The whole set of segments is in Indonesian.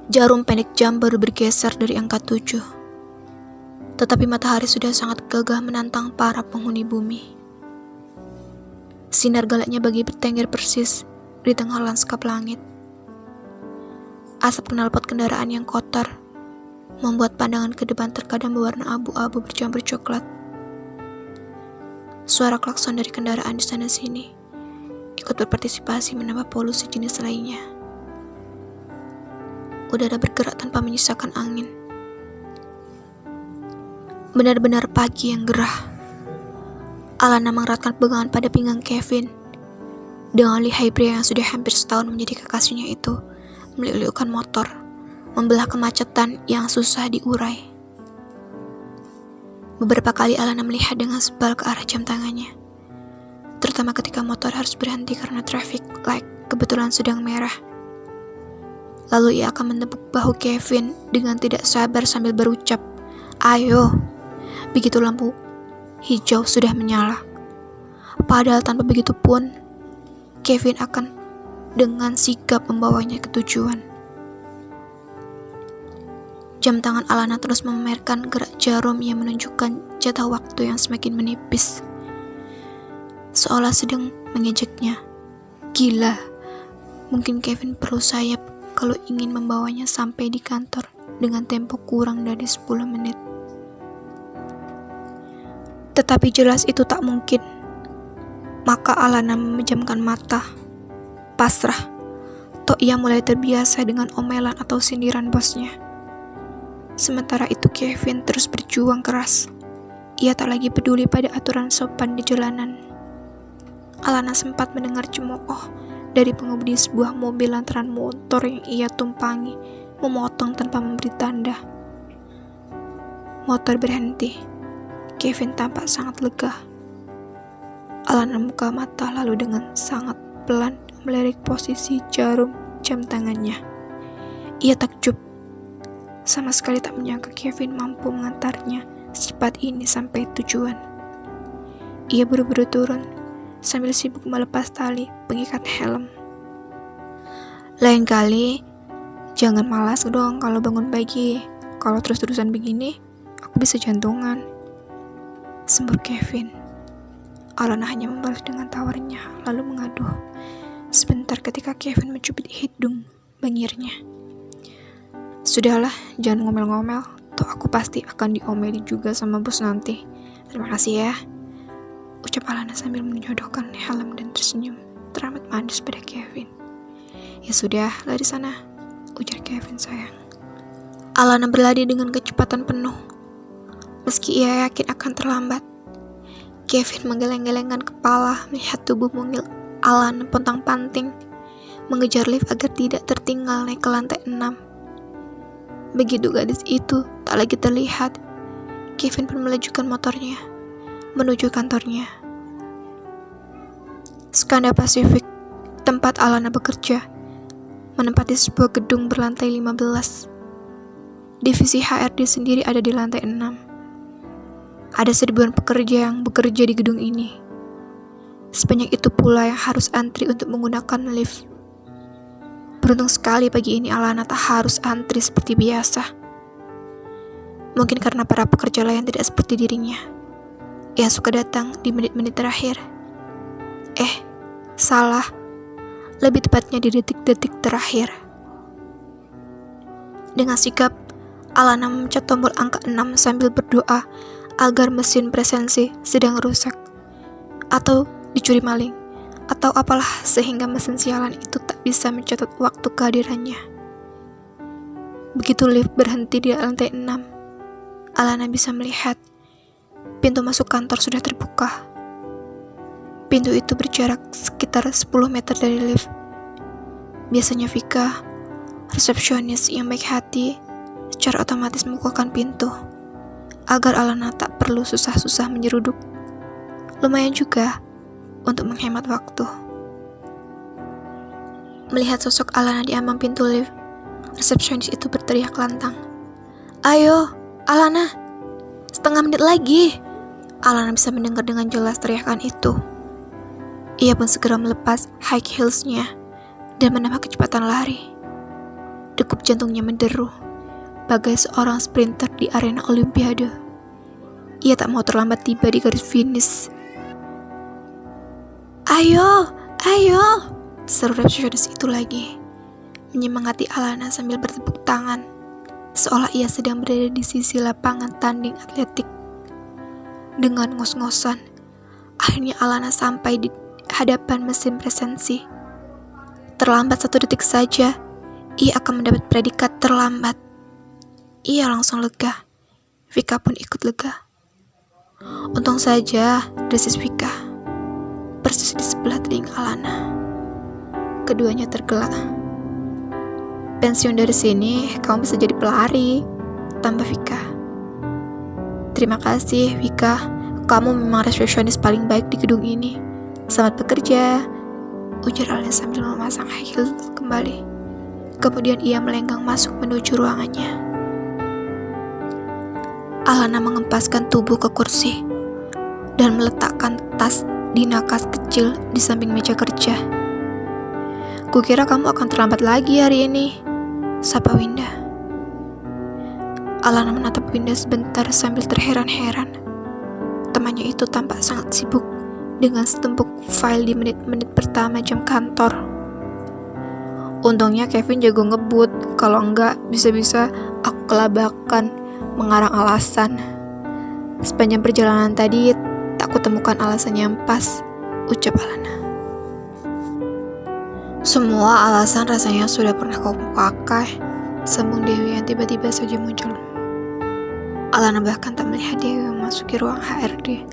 Jarum pendek jam baru bergeser dari angka 7. Tetapi matahari sudah sangat gagah menantang para penghuni bumi. Sinar galaknya bagi bertengger persis di tengah lanskap langit. Asap knalpot kendaraan yang kotor membuat pandangan ke depan terkadang berwarna abu-abu bercampur coklat. Suara klakson dari kendaraan di sana-sini ikut berpartisipasi menambah polusi jenis lainnya. Udara bergerak tanpa menyisakan angin. Benar-benar pagi yang gerah. Alana mengeratkan pegangan pada pinggang Kevin. Dengan lihai pria yang sudah hampir setahun menjadi kekasihnya itu meliuk-liukkan motor, membelah kemacetan yang susah diurai. Beberapa kali Alana melihat dengan sebal ke arah jam tangannya, terutama ketika motor harus berhenti karena traffic light kebetulan sedang merah. Lalu ia akan menepuk bahu Kevin dengan tidak sabar sambil berucap, "Ayo," begitu lampu hijau sudah menyala. Padahal tanpa begitu pun, Kevin akan dengan sigap membawanya ke tujuan. Jam tangan Alana terus memamerkan gerak jarum yang menunjukkan jatah waktu yang semakin menipis. Seolah sedang mengejeknya. Gila, mungkin Kevin perlu sayap kalau ingin membawanya sampai di kantor dengan tempo kurang dari 10 menit. Tetapi jelas itu tak mungkin. Maka Alana memejamkan mata, pasrah. Toh ia mulai terbiasa dengan omelan atau sindiran bosnya. Sementara itu Kevin terus berjuang keras. Ia tak lagi peduli pada aturan sopan di jalanan. Alana sempat mendengar cemooh dari pengemudi sebuah mobil lantaran motor yang ia tumpangi memotong tanpa memberi tanda. Motor berhenti. Kevin tampak sangat lega. Alana membuka mata lalu dengan sangat pelan melirik posisi jarum jam tangannya. Ia takjub. Sama sekali tak menyangka Kevin mampu mengantarnya secepat ini sampai tujuan. Ia buru-buru turun sambil sibuk melepas tali pengikat helm. Lain kali, jangan malas dong kalau bangun pagi. Kalau terus-terusan begini, aku bisa jantungan, sembur Kevin. Alana hanya membalas dengan tawarnya lalu mengaduh. Sebentar ketika Kevin mencubit hidung bangirnya. Sudahlah, jangan ngomel-ngomel. Toh aku pasti akan diomeli juga sama bos nanti. Terima kasih ya, ucap Alana sambil menyodokkan helm dan tersenyum teramat manis pada Kevin. Ya sudah, lari sana, ujar Kevin sayang. Alana berlari dengan kecepatan penuh. Meski ia yakin akan terlambat. Kevin menggeleng-gelengkan kepala melihat tubuh mungil Alana pontang-panting mengejar lift agar tidak tertinggal naik ke lantai 6. Begitu gadis itu tak lagi terlihat, Kevin pun melajukan motornya menuju kantornya. Skanda Pacific, tempat Alana bekerja, menempati sebuah gedung berlantai 15. Divisi HRD sendiri ada di lantai 6. Ada 1000-an pekerja yang bekerja di gedung ini. Sebanyak itu pula yang harus antri untuk menggunakan lift. Beruntung sekali pagi ini Alana tak harus antri seperti biasa. Mungkin karena para pekerja lain tidak seperti dirinya. Ia suka datang di menit-menit terakhir. Salah. Lebih tepatnya di detik-detik terakhir. Dengan sigap, Alana memencet tombol angka 6 sambil berdoa agar mesin presensi sedang rusak, atau dicuri maling, atau apalah sehingga mesin sialan itu tak bisa mencatat waktu kehadirannya. Begitu lift berhenti di lantai 6, Alana bisa melihat pintu masuk kantor sudah terbuka. Pintu itu berjarak sekitar 10 meter dari lift. Biasanya Vika, resepsionis yang baik hati, secara otomatis membukakan pintu agar Alana tak perlu susah-susah menyeruduk. Lumayan juga untuk menghemat waktu. Melihat sosok Alana di ambang pintu lift, resepsionis itu berteriak lantang, "Ayo, Alana, setengah menit lagi." Alana bisa mendengar dengan jelas teriakan itu. Ia pun segera melepas high heels-nya dan menambah kecepatan lari. Degup jantungnya menderu, bagai seorang sprinter di arena olimpiade. Ia tak mau terlambat tiba di garis finish. Ayo, ayo, seru resepsionis itu lagi, menyemangati Alana sambil bertepuk tangan, seolah ia sedang berada di sisi lapangan tanding atletik. Dengan ngos-ngosan, akhirnya Alana sampai di hadapan mesin presensi. Terlambat 1 detik saja, ia akan mendapat predikat terlambat. Ia langsung lega. Vika pun ikut lega. Untung saja desis Vika persis di sebelah telinga Alana. Keduanya tergelak. Pensiun dari sini, kamu bisa jadi pelari, tambah Vika. Terima kasih Vika, kamu memang resepsionis paling baik di gedung ini. Selamat bekerja, ujar Alana sambil memasang high heel kembali. Kemudian ia melenggang masuk menuju ruangannya. Alana mengempaskan tubuh ke kursi dan meletakkan tas di nakas kecil di samping meja kerja. Kukira kamu akan terlambat lagi hari ini, sapa Winda. Alana menatap Winda sebentar sambil terheran-heran. Temannya itu tampak sangat sibuk dengan setumpuk file di menit-menit pertama jam kantor. Untungnya Kevin jago ngebut, kalau enggak bisa-bisa aku kelabakan mengarang alasan. Sepanjang perjalanan tadi tak kutemukan alasan yang pas, ucap Alana. Semua alasan rasanya sudah pernah kau pakai, sambung Dewi yang tiba-tiba saja muncul. Alana bahkan tak melihat Dewi memasuki ruang HRD.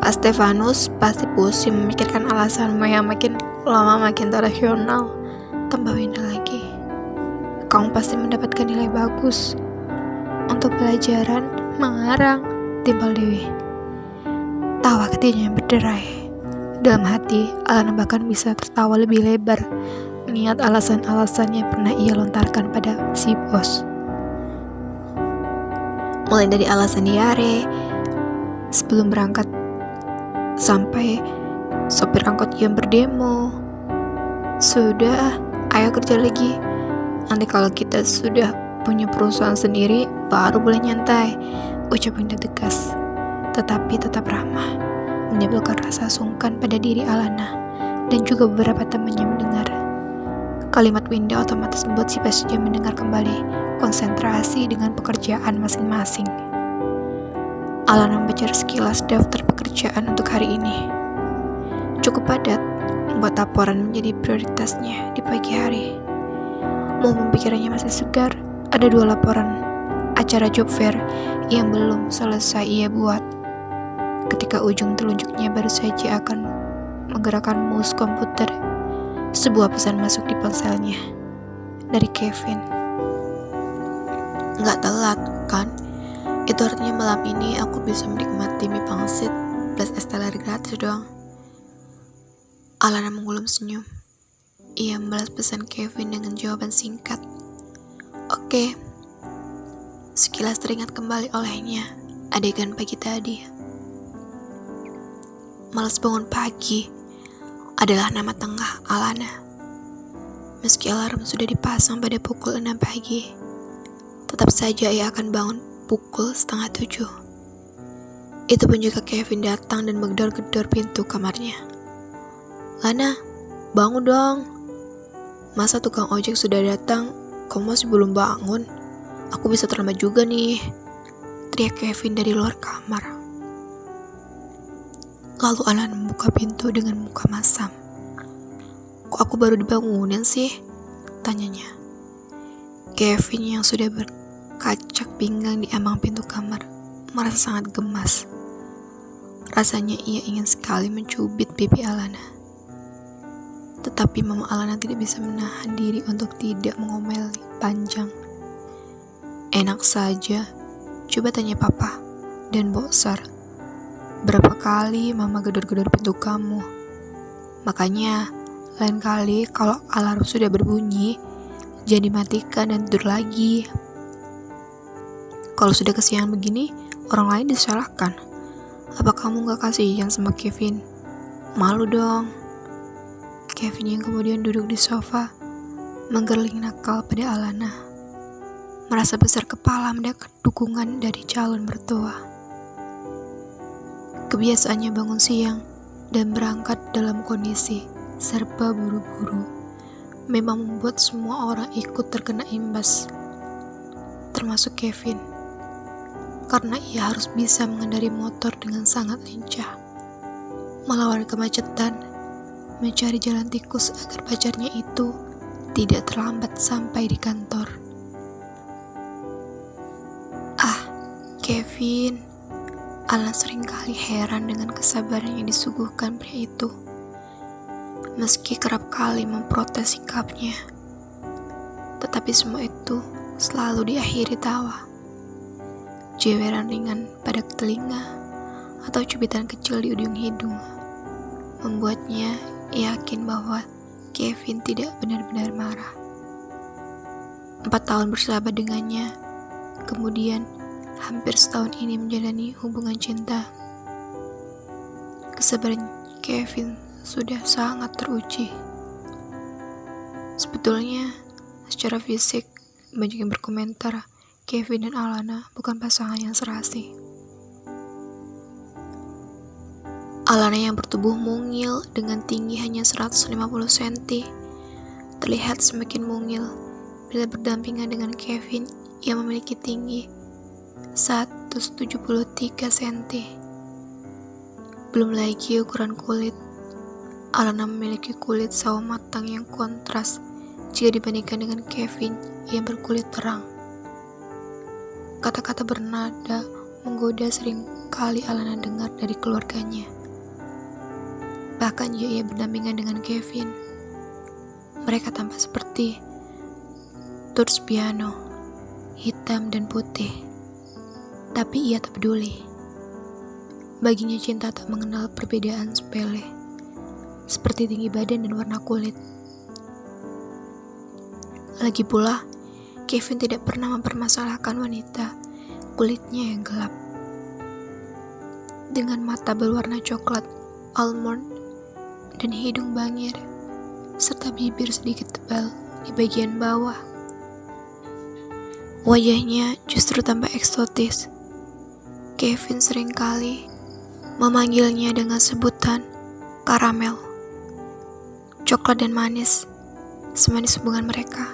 Pak Stefanus pasti pusing memikirkan alasanmu yang makin lama makin tak rasional, tambah Winda lagi. Kamu pasti mendapatkan nilai bagus. Untuk pelajaran mengarang, timbal Dewi. Tawa ketiganya berderai. Dalam hati, Alana bahkan bisa tertawa lebih lebar mengingat alasan-alasan yang pernah ia lontarkan pada si bos. Mulai dari alasan diare sebelum berangkat, sampai sopir angkot yang berdemo. Sudah, ayo kerja lagi. Nanti kalau kita sudah punya perusahaan sendiri, baru boleh nyantai, ucap Winda tegas, tetapi tetap ramah, menimbulkan rasa sungkan pada diri Alana dan juga beberapa temannya mendengar. Kalimat Winda otomatis membuat si pasien mendengar kembali, konsentrasi dengan pekerjaan masing-masing. Alana membaca sekilas daftar pekerjaan untuk hari ini. Cukup padat, membuat laporan menjadi prioritasnya di pagi hari. Mumpung pikirannya masih segar, ada 2 laporan acara job fair yang belum selesai ia buat. Ketika ujung telunjuknya baru saja akan menggerakkan mouse komputer, sebuah pesan masuk di ponselnya dari Kevin. Nggak telat, kan? Itu artinya malam ini aku bisa menikmati mie pangsit plus es teler gratis dong. Alana menggulung senyum. Ia membalas pesan Kevin dengan jawaban singkat. Oke. Sekilas teringat kembali olehnya adegan pagi tadi. Malas bangun pagi adalah nama tengah Alana. Meski alarm sudah dipasang pada pukul 6 pagi, tetap saja ia akan bangun pukul 6:30. Itu pun jika Kevin datang dan menggedor-gedor pintu kamarnya. Lana, bangun dong. Masa tukang ojek sudah datang, kamu masih belum bangun? Aku bisa terlambat juga nih, teriak Kevin dari luar kamar. Lalu Alana membuka pintu dengan muka masam. Kok aku baru dibangunin sih? Tanyanya. Kevin yang sudah berkacak pinggang di ambang pintu kamar merasa sangat gemas. Rasanya ia ingin sekali mencubit pipi Alana. Tetapi Mama Alana tidak bisa menahan diri untuk tidak mengomeli panjang. Enak saja, coba tanya Papa dan Boksar. Berapa kali Mama gedor-gedor pintu kamu? Makanya, lain kali kalau alarm sudah berbunyi, jangan dimatikan dan tidur lagi. Kalau sudah kesiangan begini, orang lain disalahkan. Apa kamu gak kasihan sama Kevin? Malu dong. Kevin yang kemudian duduk di sofa, menggerling nakal pada Alana, merasa besar kepala mendapat dukungan dari calon mertua. Kebiasaannya bangun siang dan berangkat dalam kondisi serba buru-buru memang membuat semua orang ikut terkena imbas, termasuk Kevin, karena ia harus bisa mengendari motor dengan sangat lincah, melawan kemacetan, mencari jalan tikus agar pacarnya itu tidak terlambat sampai di kantor. Kevin, Alan seringkali heran dengan kesabaran yang disuguhkan pria itu. Meski kerap kali memprotes sikapnya, tetapi semua itu selalu diakhiri tawa, jeweran ringan pada telinga, atau cubitan kecil di ujung hidung, membuatnya yakin bahwa Kevin tidak benar-benar marah. 4 tahun bersahabat dengannya, kemudian hampir setahun ini menjalani hubungan cinta. Kesabaran Kevin sudah sangat teruji. Sebetulnya, secara fisik, banyak yang berkomentar Kevin dan Alana bukan pasangan yang serasi. Alana yang bertubuh mungil dengan tinggi hanya 150 cm terlihat semakin mungil bila berdampingan dengan Kevin yang memiliki tinggi 173 cm. Belum lagi ukuran kulit. Alana memiliki kulit sawo matang yang kontras jika dibandingkan dengan Kevin yang berkulit terang. Kata-kata bernada menggoda sering kali Alana dengar dari keluarganya. Bahkan jika ia berdampingan dengan Kevin, mereka tampak seperti tuts piano, hitam dan putih. Tapi ia tak peduli. Baginya cinta tak mengenal perbedaan sepele, seperti tinggi badan dan warna kulit. Lagi pula, Kevin tidak pernah mempermasalahkan wanita kulitnya yang gelap, dengan mata berwarna coklat, almond, dan hidung bangir, serta bibir sedikit tebal di bagian bawah. Wajahnya justru tampak eksotis. Kevin seringkali memanggilnya dengan sebutan karamel, coklat dan manis, semanis hubungan mereka.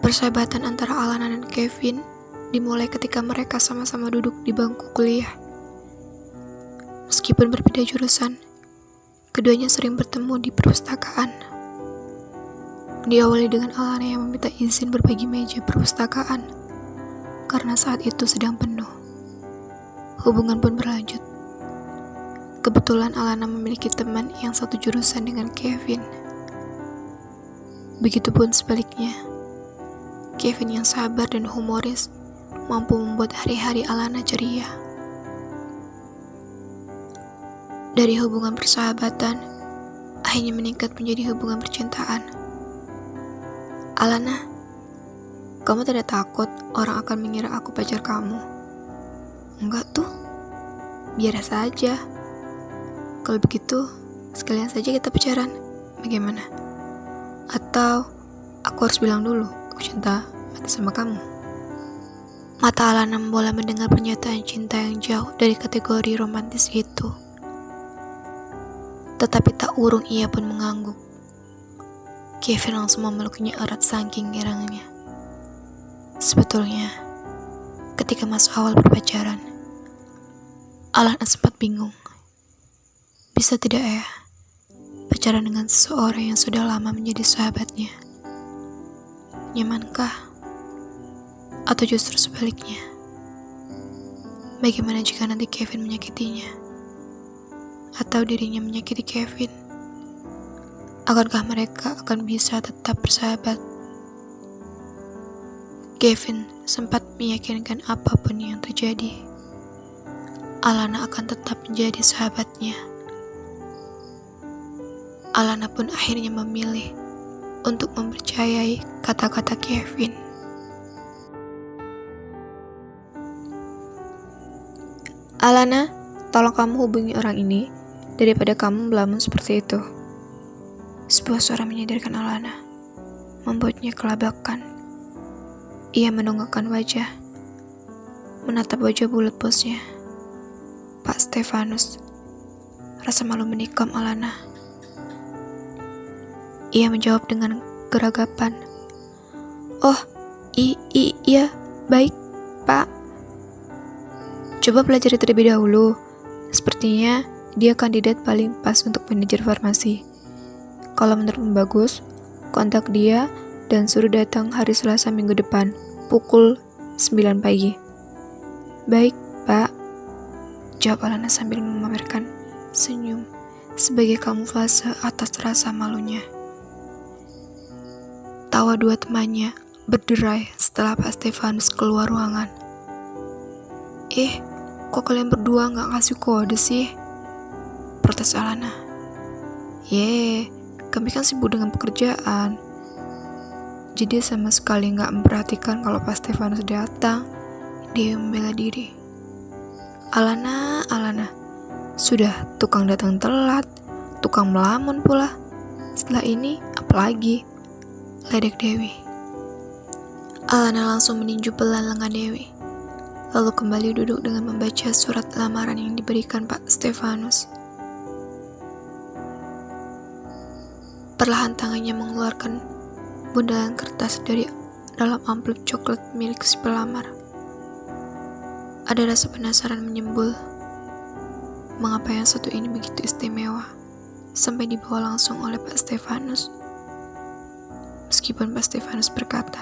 Persahabatan antara Alana dan Kevin dimulai ketika mereka sama-sama duduk di bangku kuliah. Meskipun berbeda jurusan, keduanya sering bertemu di perpustakaan. Diawali dengan Alana yang meminta izin berbagi meja perpustakaan karena saat itu sedang penuh. Hubungan pun berlanjut. Kebetulan Alana memiliki teman yang satu jurusan dengan Kevin. Begitupun sebaliknya. Kevin yang sabar dan humoris mampu membuat hari-hari Alana ceria. Dari hubungan persahabatan, akhirnya meningkat menjadi hubungan percintaan. Alana, kamu tidak takut orang akan mengira aku pacar kamu? Enggak tuh, biasa saja. Kalau begitu, sekalian saja kita pacaran, bagaimana? Atau aku harus bilang dulu, aku cinta mati sama kamu? Mata Alana membola mendengar pernyataan cinta yang jauh dari kategori romantis itu. Tetapi tak urung ia pun mengangguk. Kevin langsung memeluknya erat saking girangnya. Sebetulnya, ketika masa awal berpacaran, Alana sempat bingung. Bisa tidak ya, pacaran dengan seseorang yang sudah lama menjadi sahabatnya? Nyamankah? Atau justru sebaliknya? Bagaimana jika nanti Kevin menyakitinya? Atau dirinya menyakiti Kevin? Akankah mereka akan bisa tetap bersahabat? Kevin sempat meyakinkan apapun yang terjadi, Alana akan tetap menjadi sahabatnya. Alana pun akhirnya memilih untuk mempercayai kata-kata Kevin. Alana, tolong kamu hubungi orang ini daripada kamu melamun seperti itu. Sebuah suara menyadarkan Alana. membuatnya kelabakan. Ia menongakkan wajah, menatap wajah bulat bosnya, Pak Stefanus. Rasa malu menikam Alana. Ia menjawab dengan geragapan. Oh, iya, baik, Pak. Coba pelajari terlebih dahulu. Sepertinya dia kandidat paling pas untuk manajer farmasi. Kalau menurutmu bagus, kontak dia dan suruh datang hari Selasa minggu depan, pukul 9 pagi. Baik, Pak. Jawab Alana sambil memamerkan senyum sebagai kamuflase atas rasa malunya. Tawa dua temannya berderai setelah Pak Stefanus keluar ruangan. Kok kalian berdua gak ngasih kode sih? Protes Alana. Kami kan sibuk dengan pekerjaan. Jadi sama sekali gak memperhatikan kalau Pak Stefanus datang. Dia membela diri. Alana. Sudah tukang datang telat, tukang melamun pula. Setelah ini, apalagi? Ledek Dewi. Alana langsung meninju pelan lengan Dewi, lalu kembali duduk dengan membaca surat lamaran yang diberikan Pak Stefanus. Perlahan tangannya mengeluarkan bundalan kertas dari dalam amplop coklat milik si pelamar. Ada rasa penasaran menyembul. Mengapa yang satu ini begitu istimewa, sampai dibawa langsung oleh Pak Stefanus? Meskipun Pak Stefanus berkata,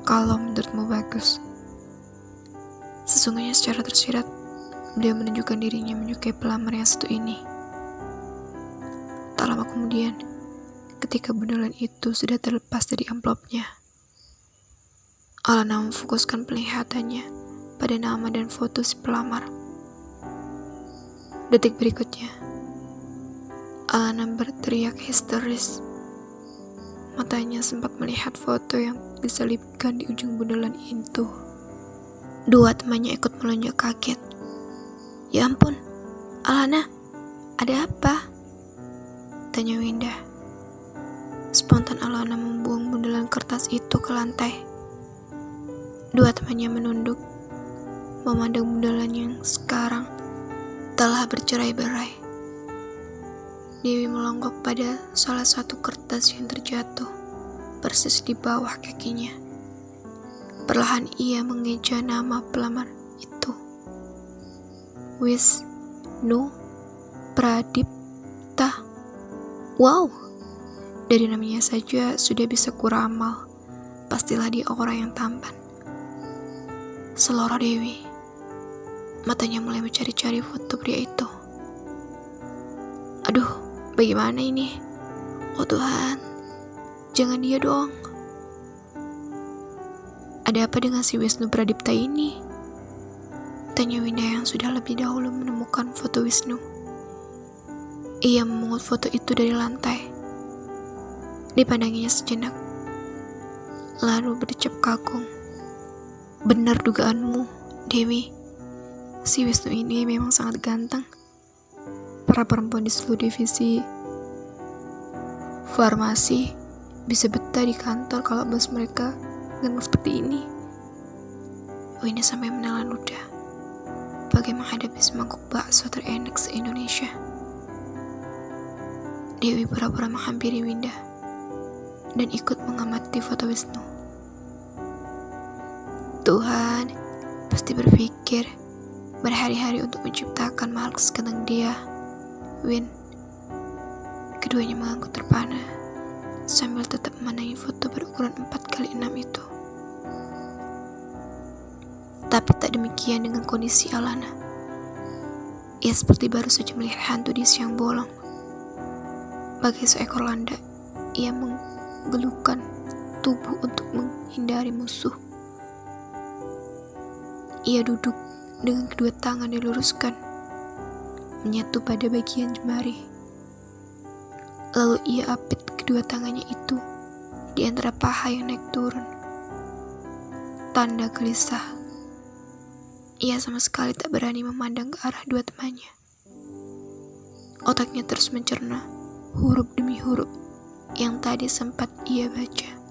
kalau menurutmu bagus. Sesungguhnya secara tersirat, beliau menunjukkan dirinya menyukai pelamar yang satu ini. Tak lama kemudian, ketika bundalan itu sudah terlepas dari amplopnya, Alana memfokuskan penglihatannya pada nama dan foto si pelamar. Detik berikutnya, Alana berteriak histeris. Matanya sempat melihat foto yang diselipkan di ujung bundalan itu. Dua temannya ikut melonjak kaget. Ya ampun, Alana, ada apa? Tanya Winda. Spontan Alana membuang bundalan kertas itu ke lantai. Dua temannya menunduk, memandang bundalan yang sekarang telah bercerai-berai. Dewi melonggok pada salah satu kertas yang terjatuh persis di bawah kakinya. Perlahan ia mengeja nama pelamar itu. Wisnu Pradipta. Wow, dari namanya saja sudah bisa kuramal. Pastilah dia orang yang tampan. Seloroh Dewi. Matanya mulai mencari-cari foto pria itu. Aduh, bagaimana ini? Oh Tuhan, jangan dia dong. Ada apa dengan si Wisnu Pradipta ini? Tanya Winda yang sudah lebih dahulu menemukan foto Wisnu. Ia memungut foto itu dari lantai. Dipandanginya sejenak, lalu berdecap kagum. Benar dugaanmu, Dewi. Si Wisnu ini memang sangat ganteng. Para perempuan di seluruh divisi farmasi bisa betah di kantor kalau bos mereka ganteng seperti ini. Winda sampai menelan ludah bagai menghadapi semangkuk bakso terenak se-Indonesia. Dewi pura-pura menghampiri Winda dan ikut mengamati foto Wisnu. Tuhan pasti berpikir berhari-hari untuk menciptakan makhluk seganteng dia. Win. Keduanya mengangguk terpana sambil tetap memandangi foto berukuran 4x6 itu. Tapi tak demikian dengan kondisi Alana. Ia seperti baru saja melihat hantu di siang bolong. Bagai seekor landak, ia menggelukkan tubuh untuk menghindari musuh. Ia duduk dengan kedua tangan diluruskan, menyatu pada bagian jemari. Lalu ia apit kedua tangannya itu di antara paha yang naik turun. Tanda gelisah. Ia sama sekali tak berani memandang ke arah dua temannya. Otaknya terus mencerna huruf demi huruf yang tadi sempat ia baca.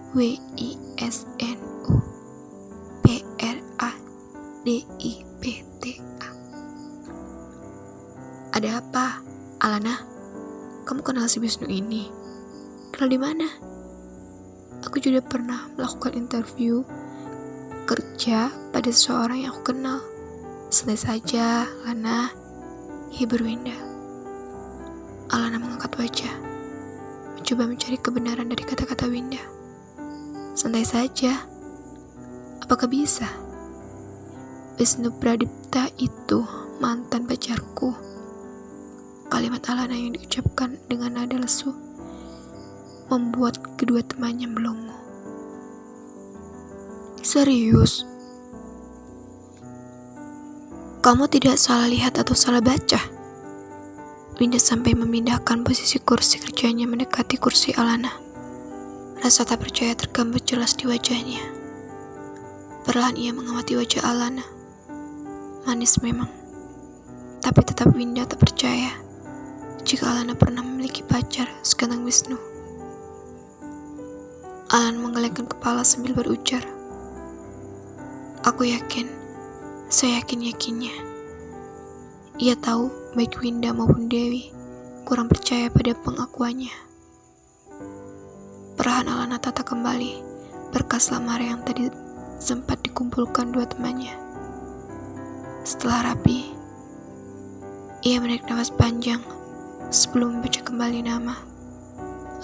WISNU PRADIPTA. Ada apa, Alana? Kamu kenal si Wisnu ini? Kenal di mana? Aku juga pernah melakukan interview kerja pada seseorang yang aku kenal. Santai saja, Lana. Hibur Winda. Alana mengangkat wajah, mencoba mencari kebenaran dari kata-kata Winda. Santai saja. Apakah bisa? Wisnu Pradipta itu mantan pacarku. Kalimat Alana yang diucapkan dengan nada lesu membuat kedua temannya melongo. Serius? Kamu tidak salah lihat atau salah baca? Winda sampai memindahkan posisi kursi kerjanya mendekati kursi Alana. Rasa tak percaya tergambar jelas di wajahnya. Perlahan ia mengamati wajah Alana. Manis memang, tapi tetap Winda tak percaya jika Alana pernah memiliki pacar seganteng Wisnu. Alana menggelengkan kepala sambil berujar, "Aku yakin, saya yakin-yakinnya. Ia tahu baik Winda maupun Dewi kurang percaya pada pengakuannya." Perlahan Alana tata kembali berkas lamaran yang tadi sempat dikumpulkan dua temannya. Setelah rapi, ia menarik nafas panjang sebelum membaca kembali nama,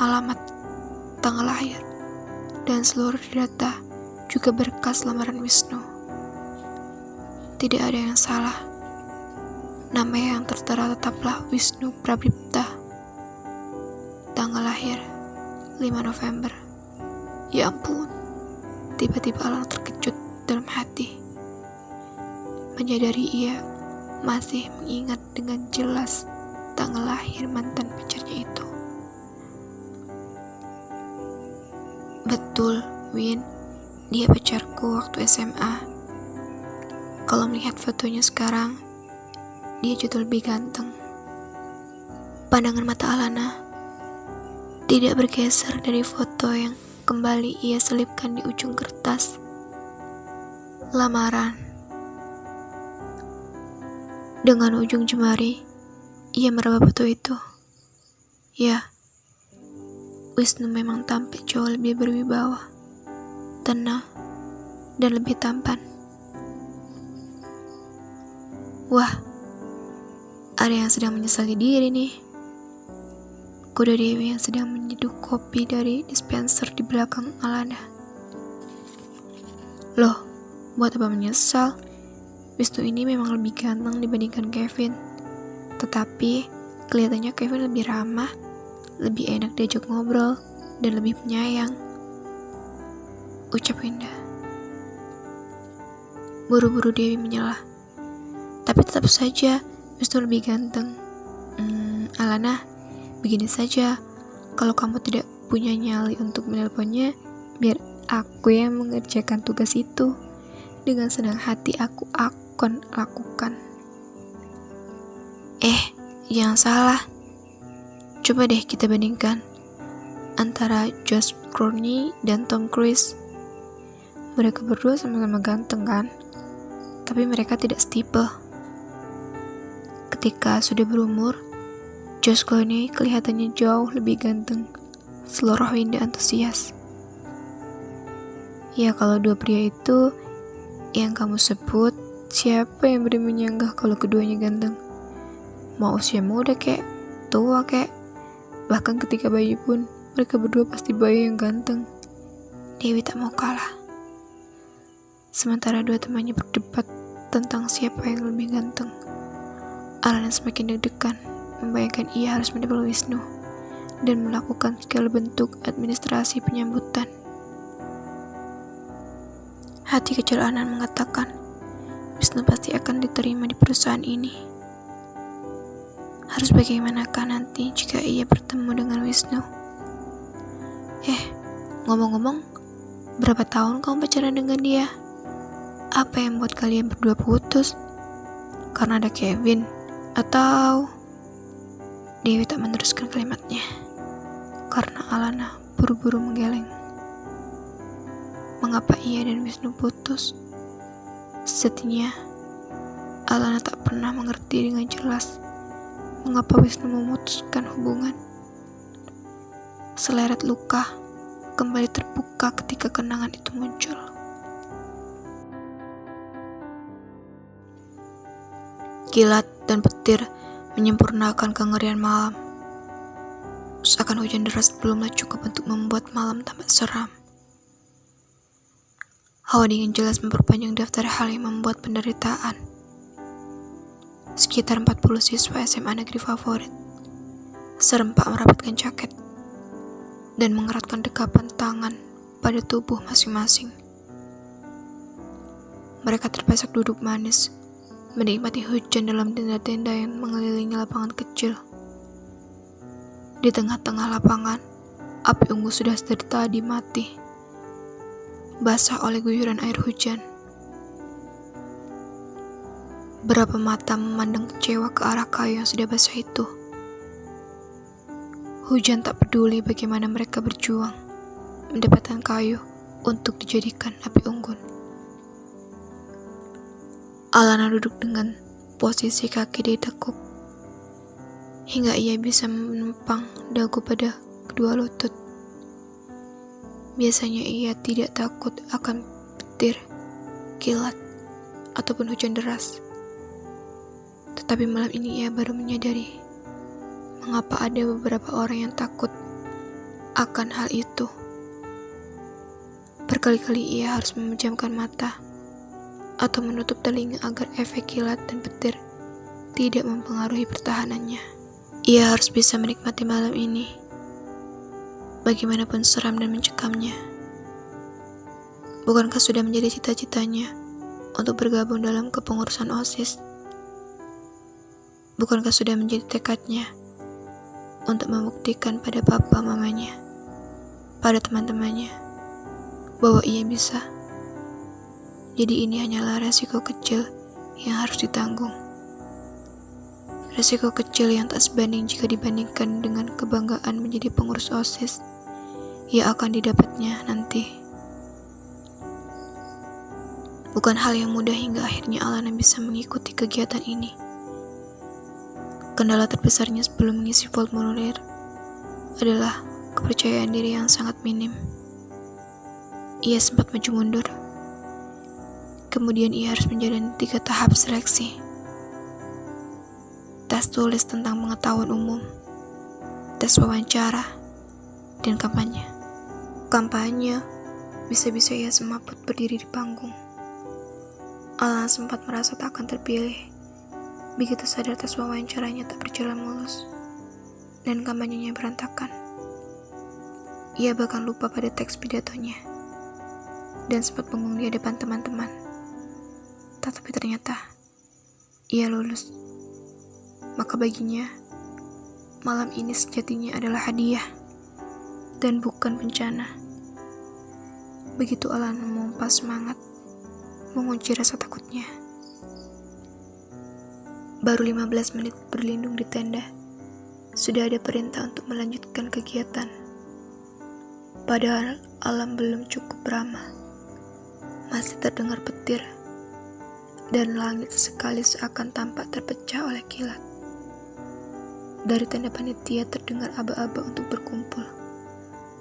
alamat, tanggal lahir, dan seluruh data juga berkas lamaran Wisnu. Tidak ada yang salah. Nama yang tertera tetaplah Wisnu Pradipta. Tanggal lahir 5 November. Ya ampun. Tiba-tiba Alana terkejut dalam hati. Menyadari ia masih mengingat dengan jelas tanggal lahir mantan pacarnya itu. Betul, Win. Dia pacarku waktu SMA. Kalau melihat fotonya sekarang, dia jauh lebih ganteng. Pandangan mata Alana tidak bergeser dari foto yang kembali ia selipkan di ujung kertas lamaran. Dengan ujung jemari, ia meraba foto itu. Ya, Wisnu memang tampak jauh lebih berwibawa, tenang, dan lebih tampan. Wah, ada yang sedang menyesali diri nih. Kuda Dewi yang sedang menyeduh kopi dari dispenser di belakang Alana. Loh, buat apa menyesal? Wisnu ini memang lebih ganteng dibandingkan Kevin. Tetapi, kelihatannya Kevin lebih ramah, lebih enak diajak ngobrol, dan lebih penyayang. Ucap Winda. Buru-buru Dewi menyalah. Tapi tetap saja, Wisnu lebih ganteng. Alana, begini saja. Kalau kamu tidak punya nyali untuk menelponnya, biar aku yang mengerjakan tugas itu. Dengan senang hati aku akan lakukan. Jangan salah. Coba deh kita bandingkan antara Josh Clooney dan Tom Cruise. Mereka berdua sama-sama ganteng kan? Tapi mereka tidak setipe. Ketika sudah berumur, Josh Clooney kelihatannya jauh lebih ganteng. Seluruh Winda antusias. Ya, kalau dua pria itu yang kamu sebut, siapa yang berani menyanggah kalau keduanya ganteng? Mau usia muda kek, tua kek, bahkan ketika bayi pun, mereka berdua pasti bayi yang ganteng. Dewi tak mau kalah. Sementara dua temannya berdebat tentang siapa yang lebih ganteng, Alana semakin deg-degan, membayangkan ia harus menebak Wisnu dan melakukan segala bentuk administrasi penyambutan. Hati kecil Alana mengatakan, Wisnu pasti akan diterima di perusahaan ini. Harus bagaimanakah nanti jika ia bertemu dengan Wisnu? Ngomong-ngomong, berapa tahun kamu pacaran dengan dia? Apa yang membuat kalian berdua putus? Karena ada Kevin? Atau... Dewi tak meneruskan kalimatnya, karena Alana buru-buru menggeleng. mengapa ia dan Wisnu putus. Sejatinya, Alana tak pernah mengerti dengan jelas mengapa Wisnu memutuskan hubungan. Seleret luka kembali terbuka ketika kenangan itu muncul. Kilat dan petir menyempurnakan kengerian malam. Seakan hujan deras belumlah cukup untuk membuat malam tampak seram. Hawa dingin jelas memperpanjang daftar hal yang membuat penderitaan. Sekitar 40 siswa SMA negeri favorit serempak merapatkan jaket dan mengeratkan dekapan tangan pada tubuh masing-masing. Mereka terpesak duduk manis, menikmati hujan dalam tenda-tenda yang mengelilingi lapangan kecil. Di tengah-tengah lapangan, api unggu sudah dari tadi mati, basah oleh guyuran air hujan. Berapa mata memandang kecewa ke arah kayu yang sudah basah itu. Hujan tak peduli bagaimana mereka berjuang mendapatkan kayu untuk dijadikan api unggun. Alana duduk dengan posisi kaki ditekuk hingga ia bisa menempang dagu pada kedua lutut. Biasanya ia tidak takut akan petir, kilat, ataupun hujan deras. Tetapi malam ini ia baru menyadari mengapa ada beberapa orang yang takut akan hal itu. Berkali-kali ia harus memejamkan mata atau menutup telinga agar efek kilat dan petir tidak mempengaruhi pertahanannya. Ia harus bisa menikmati malam ini, bagaimanapun seram dan mencekamnya. Bukankah sudah menjadi cita-citanya untuk bergabung dalam kepengurusan OSIS? Bukankah sudah menjadi tekadnya untuk membuktikan pada papa mamanya, pada teman-temannya, bahwa ia bisa? Jadi ini hanyalah resiko kecil yang harus ditanggung. Resiko kecil yang tak sebanding jika dibandingkan dengan kebanggaan menjadi pengurus OSIS yang akan didapatnya nanti. Bukan hal yang mudah hingga akhirnya Alana bisa mengikuti kegiatan ini. Kendala terbesarnya sebelum mengisi formulir adalah kepercayaan diri yang sangat minim. Ia sempat maju mundur. Kemudian ia harus menjalani 3 tahap seleksi. Tes tulis tentang pengetahuan umum, tes wawancara, dan kampanye. Kampanye, bisa-bisa ia semaput berdiri di panggung. Alana sempat merasa tak akan terpilih. Begitu sadar tes wawancaranya tak berjalan mulus, dan kampanyenya berantakan. Ia bahkan lupa pada teks pidatonya, dan sempat bengong di hadapan teman-teman. Tetapi ternyata ia lulus. Maka baginya, malam ini sejatinya adalah hadiah dan bukan bencana. Begitu Alana memompa semangat, mengunci rasa takutnya. Baru 15 menit berlindung di tenda, sudah ada perintah untuk melanjutkan kegiatan. Padahal alam belum cukup ramah. Masih terdengar petir, dan langit sesekali seakan tampak terpecah oleh kilat. Dari tenda panitia terdengar aba-aba untuk berkumpul,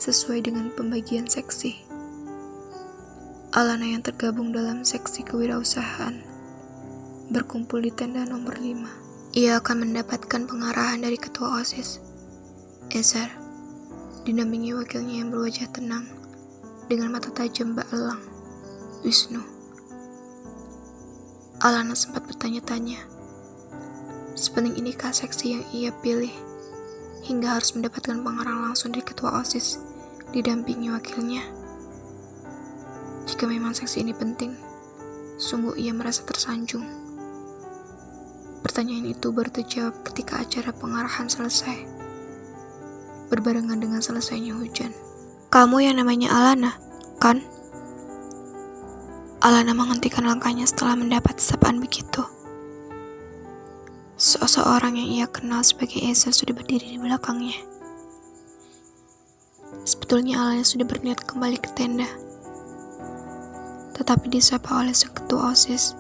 sesuai dengan pembagian seksi. Alana yang tergabung dalam seksi kewirausahaan berkumpul di tenda nomor 5. Ia akan mendapatkan pengarahan dari ketua OSIS, Ezer, dinampingi wakilnya yang berwajah tenang, dengan mata tajam bak elang, Wisnu. Alana sempat bertanya-tanya, sepenting inikah seksi yang ia pilih, hingga harus mendapatkan pengarahan langsung dari ketua OSIS, didampingi wakilnya. Jika memang seksi ini penting, sungguh ia merasa tersanjung. Pertanyaan itu baru terjawab ketika acara pengarahan selesai, berbarengan dengan selesainya hujan. Kamu yang namanya Alana, kan? Alana menghentikan langkahnya setelah mendapat sapaan begitu. Seseorang yang ia kenal sebagai Esa sudah berdiri di belakangnya. Sebetulnya Alana sudah berniat kembali ke tenda. tetapi disapa oleh sang ketua OSIS.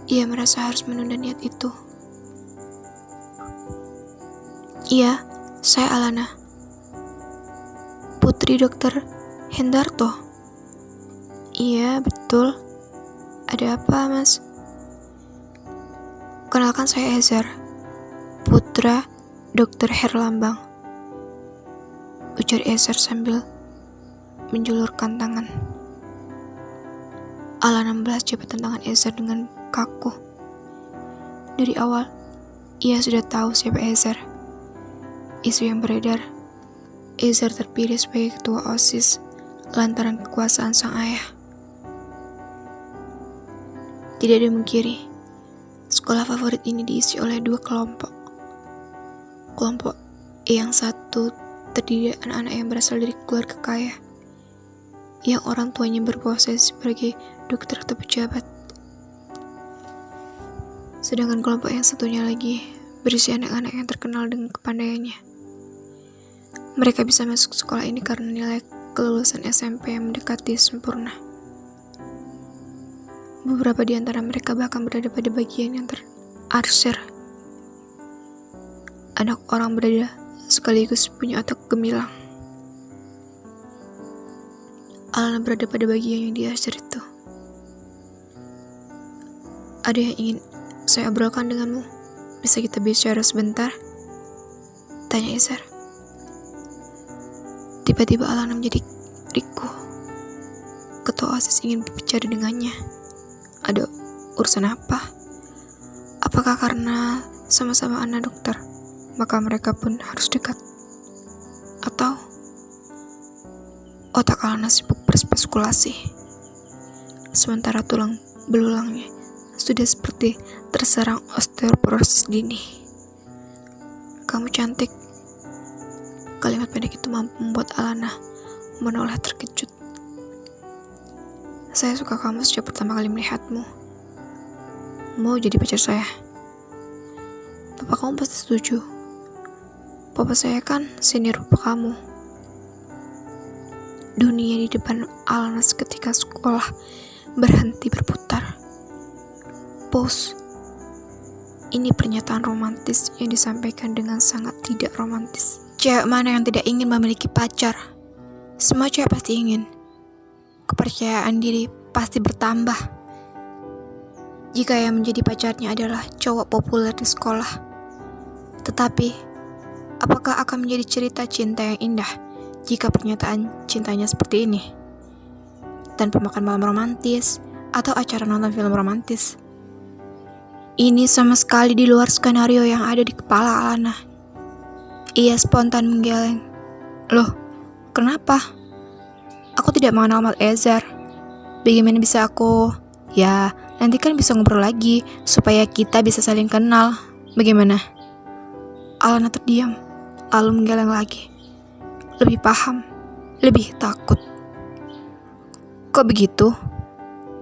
Ia merasa harus menunda niat itu. Iya, saya Alana. Putri Dokter Hendarto. Iya, betul. Ada apa, Mas? Kenalkan saya Ezer, putra Dokter Herlambang. Ujar Ezer sambil menjulurkan tangan. Alana membalas jabatan tangan Ezer dengan kaku. Dari awal, ia sudah tahu siapa Ezer. Isu yang beredar, Ezer terpilih sebagai ketua OSIS lantaran kekuasaan sang ayah. Tidak dimungkiri, sekolah favorit ini diisi oleh dua kelompok. Kelompok yang satu terdiri dari anak-anak yang berasal dari keluarga kaya, yang orang tuanya berprofesi sebagai dokter atau pejabat. Sedangkan kelompok yang satunya lagi berisi anak-anak yang terkenal dengan kepandaiannya. Mereka bisa masuk sekolah ini karena nilai kelulusan SMP yang mendekati sempurna. Beberapa di antara mereka bahkan berada pada bagian yang terarsir. Anak orang berada sekaligus punya otak gemilang. Alana berada pada bagian yang diarsir itu. Ada yang ingin saya obrolkan denganmu? Bisa kita bicara sebentar? Tanya Ezer. Tiba-tiba Alana menjadi riku. Ketua OSIS ingin berbicara dengannya. Ada urusan apa? Apakah karena sama-sama anak dokter, maka mereka pun harus dekat? Atau otak Alana sibuk berspekulasi, sementara tulang belulangnya sudah seperti terserang osteoporosis dini. Kamu cantik. Kalimat pendek itu mampu membuat Alana menoleh terkejut. Saya suka kamu sejak pertama kali melihatmu. Mau jadi pacar saya? Papa kamu pasti setuju. Papa saya kan senior papa kamu. Dunia di depan Alana seketika sekolah berhenti berputar. Pause. Ini pernyataan romantis yang disampaikan dengan sangat tidak romantis. Cewek mana yang tidak ingin memiliki pacar? Semua cewek pasti ingin. Kepercayaan diri pasti bertambah jika yang menjadi pacarnya adalah cowok populer di sekolah. Tetapi, apakah akan menjadi cerita cinta yang indah jika pernyataan cintanya seperti ini? Tanpa makan malam romantis atau acara nonton film romantis. Ini sama sekali di luar skenario yang ada di kepala Alana. Ia spontan menggeleng. Loh, kenapa? Aku tidak mengenal Mas Ezer. Bagaimana bisa aku? Ya, nanti kan bisa ngobrol lagi supaya kita bisa saling kenal. Bagaimana? Alana terdiam, lalu menggeleng lagi. Lebih paham, lebih takut. Kok begitu?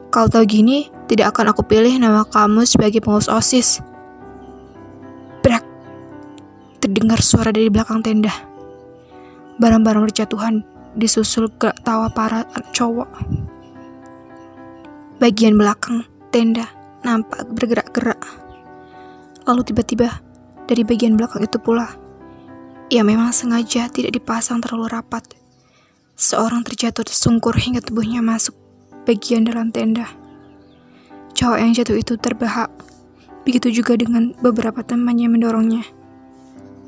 Kalau tahu gini, tidak akan aku pilih nama kamu sebagai pengurus OSIS. Brak. Terdengar suara dari belakang tenda. Barang-barang berjatuhan disusul gerak tawa para cowok. Bagian belakang tenda nampak bergerak-gerak. Lalu tiba-tiba dari bagian belakang itu pula, ia memang sengaja tidak dipasang terlalu rapat. Seorang terjatuh tersungkur hingga tubuhnya masuk bagian dalam tenda. Cowok yang jatuh itu terbahak. Begitu juga dengan beberapa temannya mendorongnya.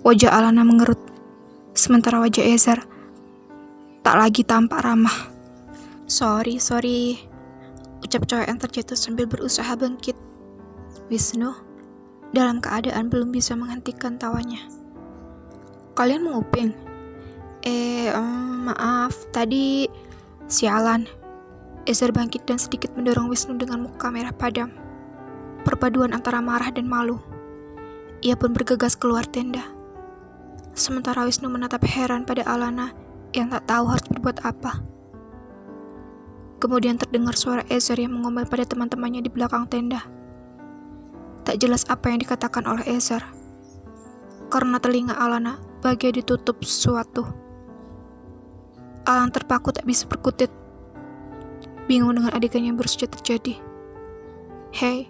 Wajah Alana mengerut, sementara wajah Ezer tak lagi tampak ramah. Sorry, ucap cowok yang terjatuh sambil berusaha bangkit. Wisnu, dalam keadaan belum bisa menghentikan tawanya. Kalian menguping? Maaf, tadi sialan. Ezer bangkit dan sedikit mendorong Wisnu dengan muka merah padam. Perpaduan antara marah dan malu. Ia pun bergegas keluar tenda. Sementara Wisnu menatap heran pada Alana yang tak tahu harus berbuat apa. Kemudian terdengar suara Ezer yang mengomel pada teman-temannya di belakang tenda. Tak jelas apa yang dikatakan oleh Ezer, karena telinga Alana bagai ditutup sesuatu. Alana terpaku tak bisa berkutit. bingung dengan adegan yang baru saja terjadi. "Hei,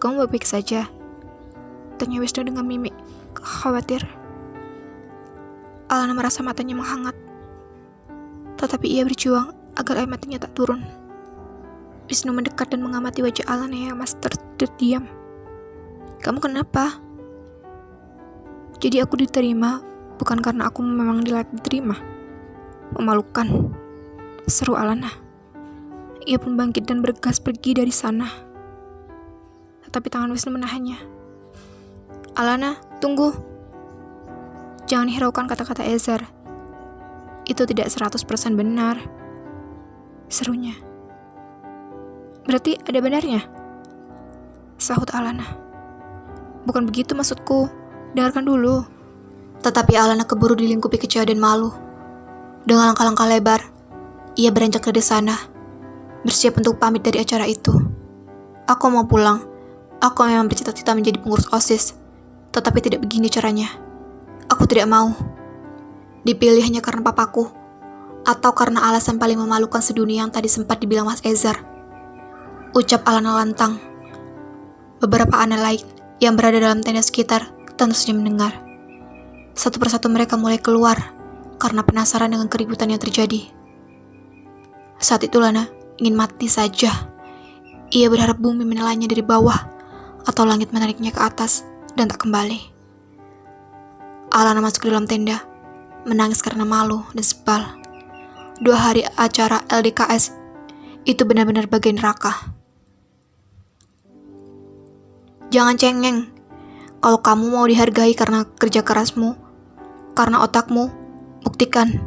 kamu baik-baik saja?" tanya Wisnu dengan mimik khawatir. Alana merasa matanya menghangat, tetapi ia berjuang agar air matanya tak turun. Wisnu mendekat dan mengamati wajah Alana yang masih terdiam. "Kamu kenapa?" "Jadi aku diterima bukan karena aku memang layak diterima." "Memalukan," seru Alana. Ia pun bangkit dan bergegas pergi dari sana. Tetapi tangan Wisnu menahannya. "Alana, tunggu. Jangan hiraukan kata-kata Ezar. Itu tidak 100% benar," serunya. "Berarti ada benarnya?" sahut Alana. "Bukan begitu maksudku. Dengarkan dulu." Tetapi Alana keburu dilingkupi kecewa dan malu. Dengan langkah-langkah lebar, ia beranjak dari sana, bersiap untuk pamit dari acara itu. "Aku mau pulang. Aku memang bercita-cita menjadi pengurus OSIS, tetapi tidak begini caranya. Aku tidak mau. Dipilih hanya karena papaku, atau karena alasan paling memalukan sedunia yang tadi sempat dibilang Mas Ezar," ucap Alana lantang. Beberapa anak lain yang berada dalam tenda sekitar tentu saja mendengar. Satu persatu mereka mulai keluar karena penasaran dengan keributan yang terjadi. Saat itu Lana ingin mati saja. Ia berharap bumi menelannya dari bawah atau langit menariknya ke atas dan tak kembali. Alana masuk ke dalam tenda, menangis karena malu dan sebal. 2 hari acara LDKS itu benar-benar bagian neraka. "Jangan cengeng. Kalau kamu mau dihargai karena kerja kerasmu, karena otakmu, buktikan.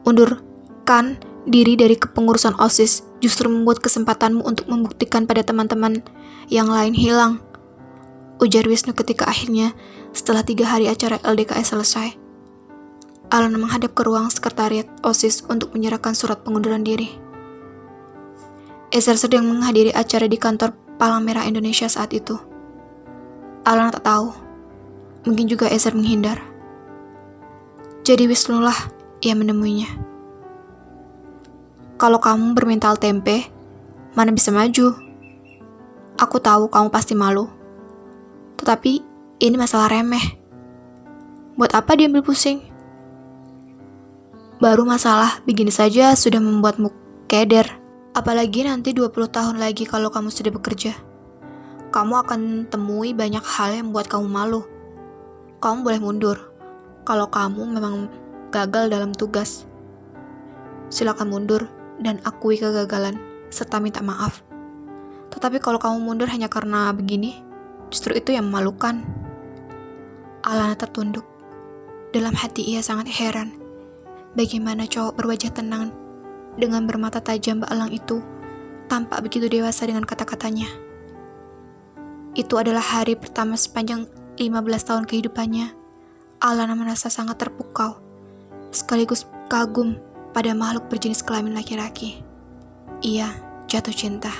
Undurkan diri dari kepengurusan OSIS justru membuat kesempatanmu untuk membuktikan pada teman-teman yang lain hilang," ujar Wisnu ketika akhirnya setelah 3 hari acara LDKS selesai. Alana menghadap ke ruang sekretariat OSIS untuk menyerahkan surat pengunduran diri. Ezar sedang menghadiri acara di kantor Palang Merah Indonesia saat itu. Alana tak tahu, mungkin juga Ezar menghindar. Jadi Wisnu lah yang menemuinya. "Kalau kamu bermental tempe, mana bisa maju? Aku tahu kamu pasti malu. Tetapi ini masalah remeh. Buat apa diambil pusing? Baru masalah begini saja sudah membuatmu keder. Apalagi nanti 20 tahun lagi kalau kamu sudah bekerja. Kamu akan temui banyak hal yang membuat kamu malu. Kamu boleh mundur kalau kamu memang gagal dalam tugas. Silakan mundur dan akui kegagalan serta minta maaf. Tetapi kalau kamu mundur hanya karena begini, justru itu yang memalukan." Alana tertunduk. Dalam hati ia sangat heran bagaimana cowok berwajah tenang dengan bermata tajam beelang itu tampak begitu dewasa dengan kata-katanya. Itu adalah hari pertama sepanjang 15 tahun kehidupannya. Alana merasa sangat terpukau, sekaligus kagum pada makhluk berjenis kelamin laki-laki. Ia jatuh cinta.